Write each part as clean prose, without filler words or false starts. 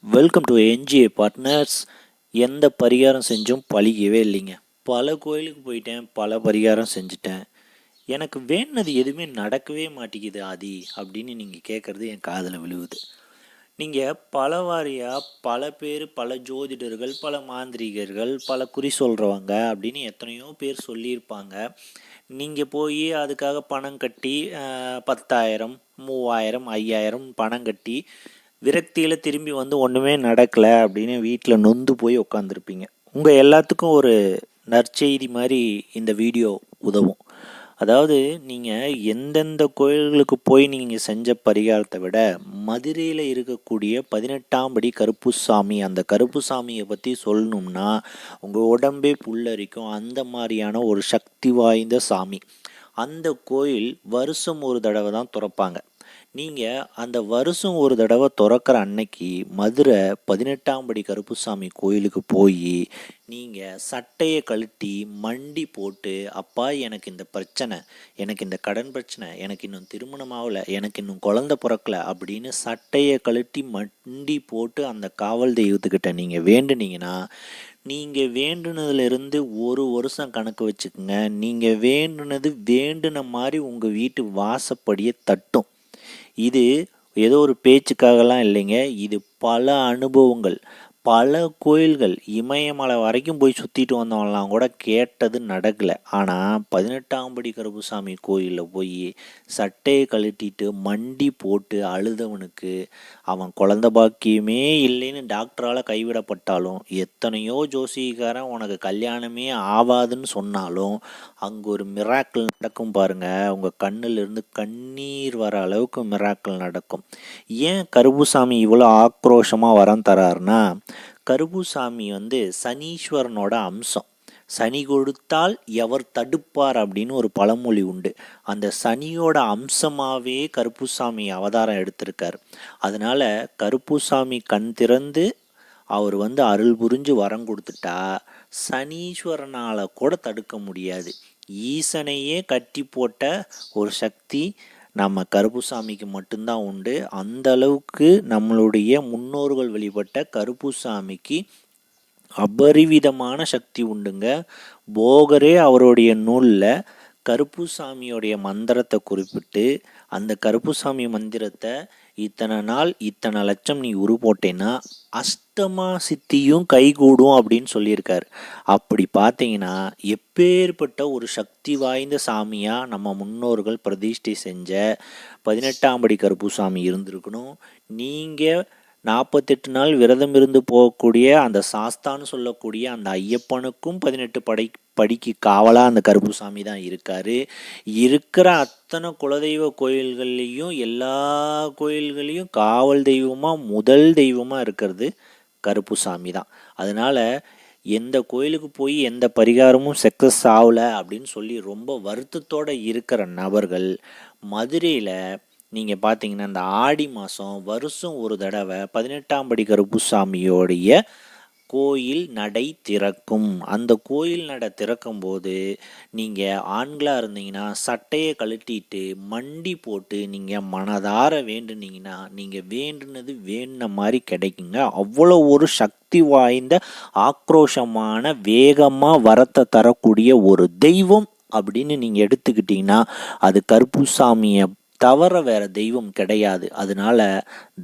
Welcome to NGA partners. எந்த பரிகாரம் செஞ்சும் பழிக்கவே இல்லைங்க. பல கோயிலுக்கு போயிட்டேன், பல பரிகாரம் செஞ்சுட்டேன், எனக்கு வேணுனது எதுவுமே நடக்கவே மாட்டேங்குது ஆதி அப்படின்னு நீங்கள் கேட்குறது என் காதில் விழுவுது. நீங்கள் பல வாரியாக பல பேர், பல ஜோதிடர்கள், பல மாந்திரிகர்கள், பல குறி சொல்கிறவங்க அப்படின்னு எத்தனையோ பேர் சொல்லியிருப்பாங்க. நீங்கள் போய் அதுக்காக பணம் கட்டி 10,000, 3,000, 5,000 பணம் கட்டி விரக்தியில் திரும்பி வந்து ஒன்றுமே நடக்கலை அப்படின்னு வீட்டில் நொந்து போய் உட்காந்துருப்பீங்க. உங்கள் எல்லாத்துக்கும் ஒரு நற்செய்தி மாதிரி இந்த வீடியோ உதவும். அதாவது நீங்கள் எந்தெந்த கோயில்களுக்கு போய் நீங்கள் செஞ்ச பரிகாரத்தை விட மதுரையில் இருக்கக்கூடிய 18ஆம் படி கருப்புசாமி, அந்த கருப்புசாமியை பற்றி சொல்லணும்னா உங்கள் உடம்பே புல்லரிக்கும். அந்த மாதிரியான ஒரு சக்தி வாய்ந்த சாமி. அந்த கோயில் வருஷம் ஒரு தடவை தான் திறப்பாங்க. நீங்கள் அந்த வருஷம் ஒரு தடவை திறக்கிற அன்னைக்கு மதுரை 18ஆம் படி கருப்புசாமி கோயிலுக்கு போய் நீங்கள் சட்டையை கழட்டி மண்டி போட்டு, அப்பா எனக்கு இந்த பிரச்சனை, எனக்கு இந்த கடன் பிரச்சனை, எனக்கு இன்னும் திருமணம் ஆகலை, எனக்கு இன்னும் குழந்தை பிறக்கலை அப்படின்னு சட்டையை கழட்டி மண்டி போட்டு அந்த காவல் தெய்வத்துக்கிட்ட நீங்கள் வேண்டுனீங்கன்னா, நீங்கள் வேண்டுனதுலேருந்து ஒரு வருஷம் கணக்கு வச்சுக்கோங்க, நீங்கள் வேண்டுன மாதிரி உங்கள் வீட்டு வாசப்படியை தட்டும். இது ஏதோ ஒரு பேச்சுக்காகலாம் இல்லைங்க. இது பல அனுபவங்கள், பல கோயில்கள், இமயமலை வரைக்கும் போய் சுற்றிட்டு வந்தவங்களாம் கூட கேட்டது நடக்கலை. ஆனால் 18ஆம் படி கருப்புசாமி கோயிலில் போய் சட்டையை கழட்டிட்டு மண்டி போட்டு அழுதவனுக்கு அவன் குழந்த பாக்கியமே இல்லைன்னு டாக்டரால் கைவிடப்பட்டாலும், எத்தனையோ ஜோசிகாரன் உனக்கு கல்யாணமே ஆகாதுன்னு சொன்னாலும் அங்கே ஒரு மிராக்கிள் நடக்கும் பாருங்க. உங்கள் கண்ணிலிருந்து கண்ணீர் வர அளவுக்கு மிராக்கிள் நடக்கும். ஏன் கருப்புசாமி இவ்வளோ ஆக்ரோஷமாக வரம் தராருன்னா, கருப்புசாமி சனீஸ்வரனோட அம்சம். சனி கொடுத்தால் எவர் தடுப்பார் அப்படின்னு ஒரு பழமொழி உண்டு. அந்த சனியோட அம்சமாகவே கருப்புசாமி அவதாரம் எடுத்திருக்கார். அதனால கருப்புசாமி கண் திறந்து அவர் அருள் புரிஞ்சு வரம் கொடுத்துட்டா சனீஸ்வரனால் கூட தடுக்க முடியாது. ஈசனையே கட்டி போட்ட ஒரு சக்தி நம்ம கருப்புசாமிக்கு மட்டும்தான் உண்டு. அந்த அளவுக்கு நம்மளுடைய முன்னோர்கள் வழிபட்ட கருப்புசாமிக்கு அபரிவிதமான சக்தி உண்டுங்க. போகரே அவருடைய நூலில் கருப்புசாமியோடைய மந்திரத்தை குறிப்பிட்டு, அந்த கருப்புசாமி மந்திரத்தை இத்தனை நாள் இத்தனை லட்சம் நீ உரு போட்டேன்னா அஷ்டமா சித்தியும் கைகூடும் அப்படின்னு சொல்லியிருக்காரு. அப்படி பார்த்தீங்கன்னா எப்பேற்பட்ட ஒரு சக்தி வாய்ந்த சாமியாக நம்ம முன்னோர்கள் பிரதிஷ்டை செஞ்ச 18ஆம் படி கருப்புசாமி இருந்திருக்கணும். நீங்கள் 48 நாள் விரதம் இருந்து போகக்கூடிய அந்த சாஸ்தான்னு சொல்லக்கூடிய அந்த ஐயப்பனுக்கும் 18 படிக்கு காவலாக அந்த கருப்புசாமி தான் இருக்கார். இருக்கிற அத்தனை குலதெய்வ கோயில்கள்லேயும் எல்லா கோயில்களையும் காவல் தெய்வமாக முதல் தெய்வமாக இருக்கிறது கருப்புசாமி தான். அதனால் எந்த கோயிலுக்கு போய் எந்த பரிகாரமும் சக்ஸஸ் ஆகலை அப்படின்னு சொல்லி ரொம்ப வருத்தத்தோடு இருக்கிற நபர்கள் மதுரையில் நீங்கள் பார்த்தீங்கன்னா இந்த ஆடி மாதம் வருஷம் ஒரு தடவை 18ஆம் படி கருப்புசாமியோடைய கோயில் நடை திறக்கும். அந்த கோயில் நடை திறக்கும் போது நீங்கள் ஆண்களாக இருந்தீங்கன்னா சட்டையை கழட்டிட்டு மண்டி போட்டு நீங்கள் மனதார வேண்டுனீங்கன்னா நீங்கள் வேண்டுனது வேண்டின மாதிரி கிடைக்குங்க. அவ்வளோ ஒரு சக்தி வாய்ந்த ஆக்ரோஷமான வேகமாக வரத்தை தரக்கூடிய ஒரு தெய்வம் அப்படின்னு நீங்கள் எடுத்துக்கிட்டிங்கன்னா அது கருப்புசாமியை தவிர வேற தெய்வம் கிடையாது. அதனால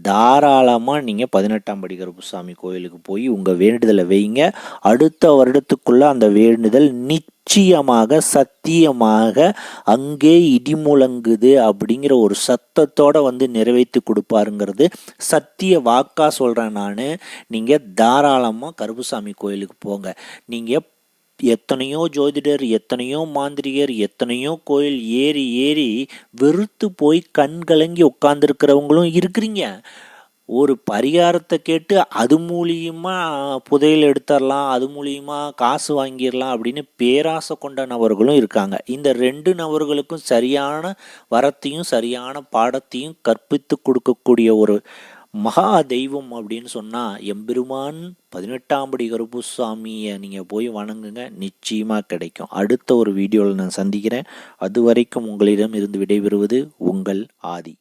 தாராளமாக நீங்கள் 18ஆம் படி கருப்புசாமி கோயிலுக்கு போய் உங்கள் வேண்டுதலை வைங்க. அடுத்த வருடத்துக்குள்ள அந்த வேண்டுதல் நிச்சயமாக சத்தியமாக அங்கே இடி முழங்குது அப்படிங்கிற ஒரு சத்தத்தோட நிறைவேற்றி கொடுப்பாருங்கிறது சத்திய வாக்கா சொல்கிறேன் நான். நீங்கள் தாராளமாக கருப்புசாமி கோயிலுக்கு போங்க. நீங்கள் எத்தனையோ ஜோதிடர், எத்தனையோ மாந்திரிகர், எத்தனையோ கோயில் ஏறி வெறுத்து போய் கண் கலங்கி உட்காந்துருக்கிறவங்களும் இருக்கிறீங்க. ஒரு பரிகாரத்தை கேட்டு அது மூலியமாக புதையல் எடுத்துடலாம், அது மூலியமாக காசு வாங்கிடலாம் அப்படின்னு பேராசை கொண்ட நபர்களும் இருக்காங்க. இந்த 2 நபர்களுக்கும் சரியான வரத்தையும் சரியான பாடத்தையும் கற்பித்து கொடுக்கக்கூடிய ஒரு மகா தெய்வம் அப்படின்னு சொன்னால் எம்பெருமான் 18ஆம் படி கருப்புசாமியை நீங்கள் போய் வணங்குங்க, நிச்சயமாக கிடைக்கும். அடுத்த ஒரு வீடியோவில் நான் சந்திக்கிறேன். அது வரைக்கும் உங்களிடம் இருந்து விடைபெறுவது உங்கள் ஆதி.